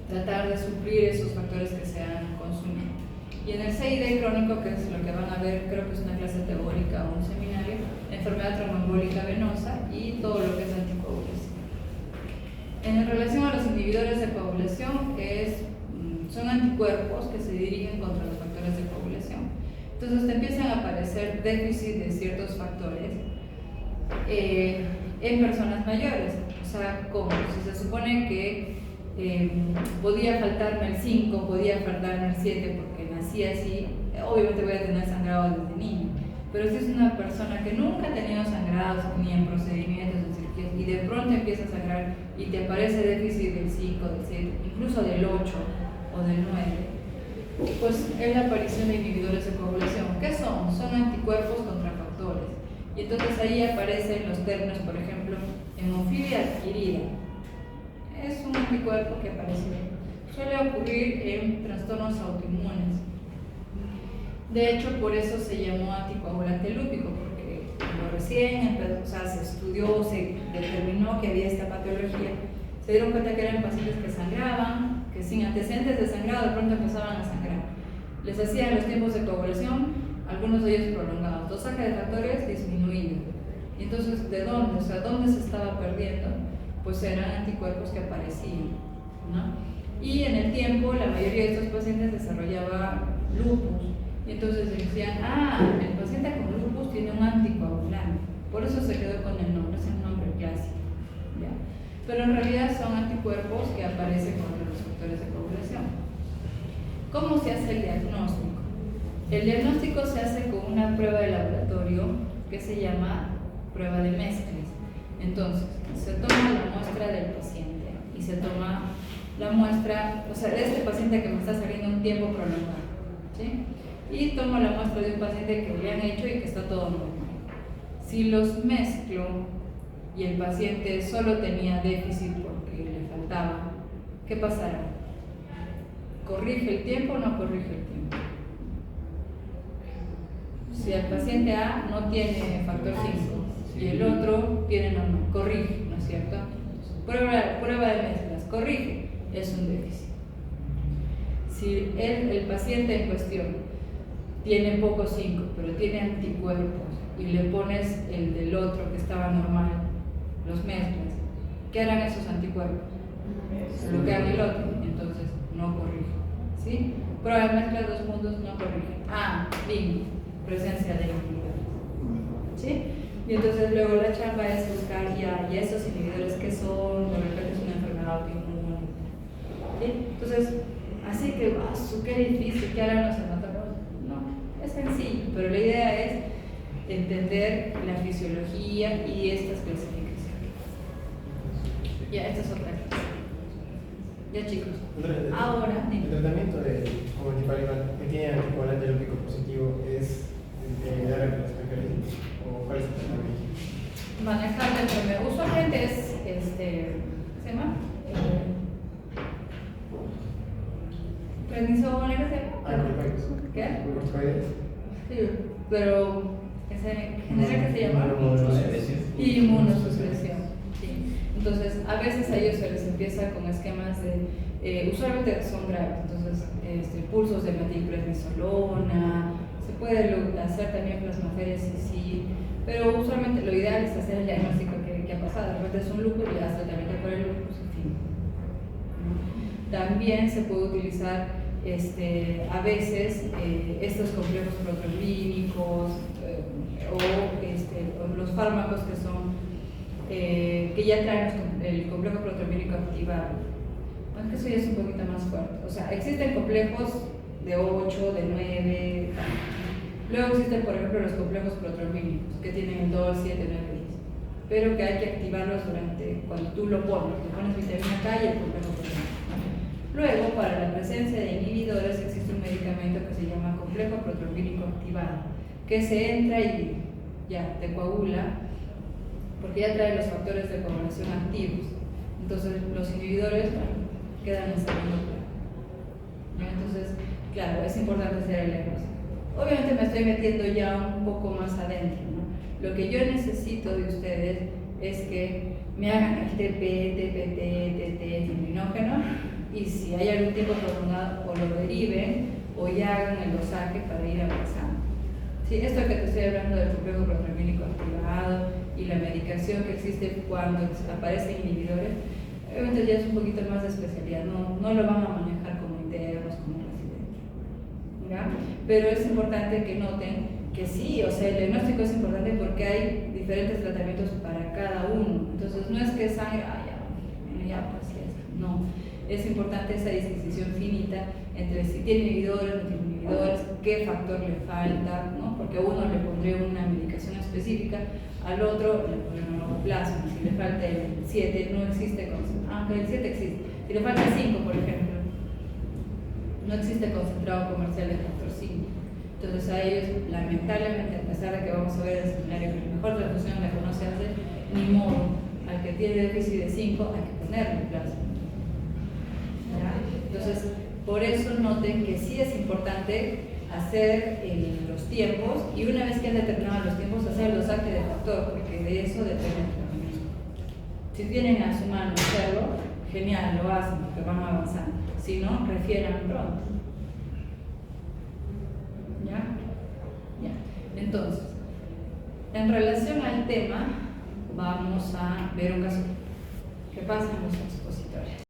tratar de suplir esos factores que se han consumido. Y en el CID crónico, que es lo que van a ver, creo que es una clase teórica o un seminario, enfermedad tromboembólica venosa y todo lo que es anticoagulación. En relación a los inhibidores de coagulación, son anticuerpos que se dirigen contra los factores de coagulación. Entonces te empiezan a aparecer déficit de ciertos factores en personas mayores. O sea, como si se supone que podía faltarme el 5, podía faltarme el 7 porque nací así, obviamente voy a tener sangrado desde niño. Pero si es una persona que nunca ha tenido sangrados ni en procedimientos de cirugía y de pronto empieza a sangrar y te aparece déficit del 5, del 7, incluso del 8 o del 9, pues es la aparición de inhibidores de coagulación. ¿Qué son? Son anticuerpos contra factores. Y entonces ahí aparecen los términos, por ejemplo, hemofilia adquirida. Es un anticuerpo que aparece. Suele ocurrir en trastornos autoinmunes. De hecho, por eso se llamó anticoagulante lúpico, porque cuando recién se estudió, se determinó que había esta patología, se dieron cuenta que eran pacientes que sangraban, que sin antecedentes de sangrado de pronto empezaban a sangrar. Les hacían los tiempos de coagulación, algunos de ellos prolongados, dosaje de factores disminuido. Y entonces, ¿de dónde? O sea, ¿dónde se estaba perdiendo? Pues eran anticuerpos que aparecían, ¿no? Y en el tiempo, la mayoría de estos pacientes desarrollaba lupus. Y entonces decían, el paciente con lupus tiene un anticoagulante. Por eso se quedó con el nombre, es el nombre clásico, ¿ya? Pero en realidad son anticuerpos que aparecen contra los factores de coagulación. ¿Cómo se hace el diagnóstico? El diagnóstico se hace con una prueba de laboratorio que se llama prueba de mezclas. Entonces, se toma la muestra del paciente y se toma la muestra, o sea, de este paciente que me está saliendo un tiempo prolongado, ¿sí? Y tomo la muestra de un paciente que le han hecho y que está todo normal. Si los mezclo y el paciente solo tenía déficit porque le faltaba, ¿qué pasará? ¿Corrige el tiempo o no corrige el tiempo? Si el paciente A no tiene factor 5 y el otro tiene normal, corrige, ¿no es cierto? Prueba de mezclas, corrige, es un déficit. Si el paciente en cuestión tiene poco 5, pero tiene anticuerpos y le pones el del otro que estaba normal, los mezclas, ¿qué harán esos anticuerpos? Bloquean el otro, entonces no corrige, ¿sí? Prueba de mezcla 2 puntos, no corrige. Bingo, presencia de inhibidores, ¿sí? Y entonces luego la chamba es buscar ya esos inhibidores que son, de repente es una enfermedad autoinmune, ¿sí? Entonces, así que, qué difícil, ¿qué harán los hematólogos? Es sencillo, pero la idea es entender la fisiología y estas clasificaciones. Ya, esta es otra clase. Ya, chicos. Ahora, el tratamiento de como que tiene anticoagulante lúpico positivo es dar las preferencias o cuál es el tratamiento. Manejar la enfermedad. Usualmente es, ¿qué se llama? Prednisona, ¿qué se llama? ¿Qué? Sí, pero genera que se llama inmunosupresión. Sí. Entonces, a veces a ellos se les empieza con esquemas de, usualmente son graves, entonces pulsos de metilprednisolona, se puede hacer también plasmaféresis, sí, pero usualmente lo ideal es hacer el diagnóstico que ha pasado, de repente es un lupus y hasta tratamiento por el lupus, en fin. También se puede utilizar a veces estos complejos protrombínicos o los fármacos que son que ya traen el complejo protrombínico activado. No, es que eso ya es un poquito más fuerte. O sea, existen complejos de 8, de 9, luego existen, por ejemplo, los complejos protrombínicos que tienen el 2, 7, 9, 10, pero que hay que activarlos cuando tú lo pones vitamina K y el complejo protrombínico. Luego, para la presencia de inhibidores existe un medicamento que se llama complejo protrombínico activado, que se entra y ya te coagula porque ya trae los factores de correlación activos. Entonces, los inhibidores, bueno, quedan en segundo plano. ¿Ya? Entonces, claro, es importante hacer el énfasis. Obviamente me estoy metiendo ya un poco más adentro, ¿no? Lo que yo necesito de ustedes es que me hagan el TP, TPT, TT, fibrinógeno, y si hay algún tiempo prolongado, o lo deriven o ya hagan el dosaje para ir avanzando. ¿Sí? Esto que te estoy hablando del complejo proteogénico activado y la medicación que existe cuando aparecen inhibidores, obviamente ya es un poquito más de especialidad, no lo van a manejar como internos, como residentes. ¿Ya? Pero es importante que noten que sí, o sea, el diagnóstico es importante porque hay diferentes tratamientos para cada uno. Entonces, no es que sangre, ya, pues no. Es importante esa distinción finita entre si tiene inhibidores, no tiene inhibidores, qué factor le falta, ¿no? Porque a uno le pondré una medicación específica, al otro le pondré un normoplasma. Si le falta el 7, no existe concentrado, aunque el 7 existe. Si le falta el 5, por ejemplo, no existe concentrado comercial de factor 5. Entonces a ellos, lamentablemente, a pesar de que vamos a ver el seminario que la mejor transfusión la conoce hacer, ni modo, al que tiene déficit de 5 hay que ponerle plasma. ¿Ya? Entonces, por eso noten que sí es importante hacer los tiempos, y una vez que han determinado los tiempos, hacer el dosaje de factor, porque de eso depende el tratamiento. Si tienen a su mano hacerlo, genial, lo hacen, porque van avanzando. Si no, refieran pronto. ¿Ya? Ya. Entonces, en relación al tema, vamos a ver un caso que pasa en los expositores.